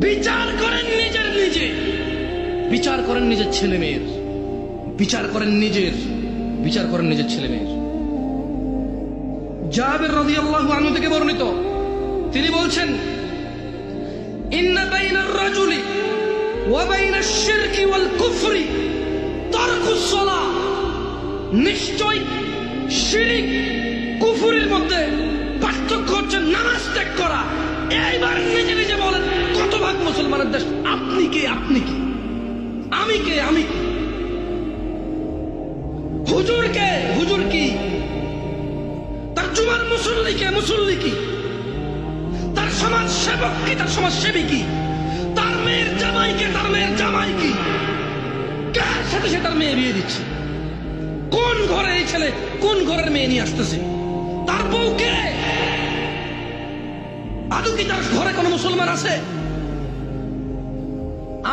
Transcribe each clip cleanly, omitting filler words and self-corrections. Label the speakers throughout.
Speaker 1: বিচার করেন নিজের নিজে, বিচার করেন নিজের ছেলে মেয়ের, বিচার করেন নিজের ছেলে মেয়ের। জাবের রাদিয়াল্লাহু আনহু থেকে বর্ণিত, তিনি বলছেন, ইন্না বাইনার রাজুলি ওয়া বাইনাশ শিরকি ওয়াল কুফরি তারকুস সালাহ। নিশ্চয় শিরক কুফরের মধ্যে পার্থক্য হচ্ছে নামাজ ত্যাগ করা। এইবার নিজে নিজে বলেন, কত ভাগ মুসলমানের দেশ? আপনি কে? আপনি কি? আমি কে? আমি কি? হুজুর কে? হুজুর কি? তার জুমার মুসল্লি কে? মুসল্লি কি? তার সমাজ সেবক কি? তার সমাজ সেবী কি? তার মেয়ের জামাই কে? তার মেয়ের জামাই কি? কার সাথে সে তার মেয়ে বিয়ে দিচ্ছে? কোন ঘরে এই ছেলে কোন ঘরের মেয়ে নিয়ে আসতেছে? তার বউ কে? আদৌ কি তার ঘরে কোনো মুসলমান আছে?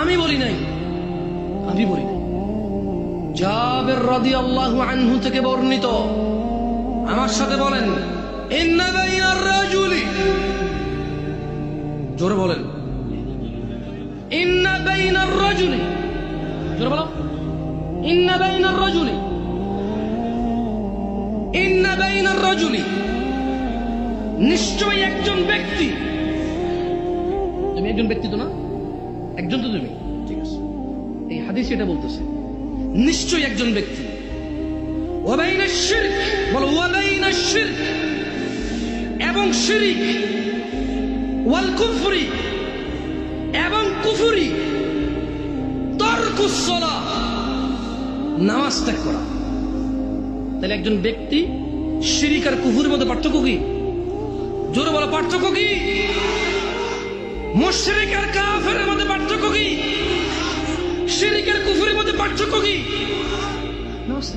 Speaker 1: আমি বলি নাই। জাবের রাদিয়াল্লাহু আনহু থেকে বর্ণিত, আমার সাথে বলেন, ইন্না বাইনার রাজুলি, জোরে বলেন, ইন্না বাইনার রাজুলি, জোরে বলো, ইন্না বাইনার রাজুলি, ইন্না বাইনার রাজুলি, নিশ্চয়ই একজন ব্যক্তি। তুমি একজন ব্যক্তি তো না? একজন তো তুমি, ঠিক আছে। এই হাদিস এটা বলতেছে, নিশ্চয়ই একজন ব্যক্তি। ওয়া বাইনাশ শিরক, বলো ওয়া বাইনাশ শিরক, এবং শিরক, ওয়াল কুফরি, এবং কুফরি, তারকুস সালাহ, নামাজ ত্যাগ করা। তাহলে একজন ব্যক্তি শিরক আর কুফরের মধ্যে পার্থক্য কি? জোরে বলো, পার্থক্য কি? মুশরিক আর কাফেরের মধ্যে পার্থক্য কি? শিরক আর কুফরের মধ্যে পার্থক্য কি? নামাজ।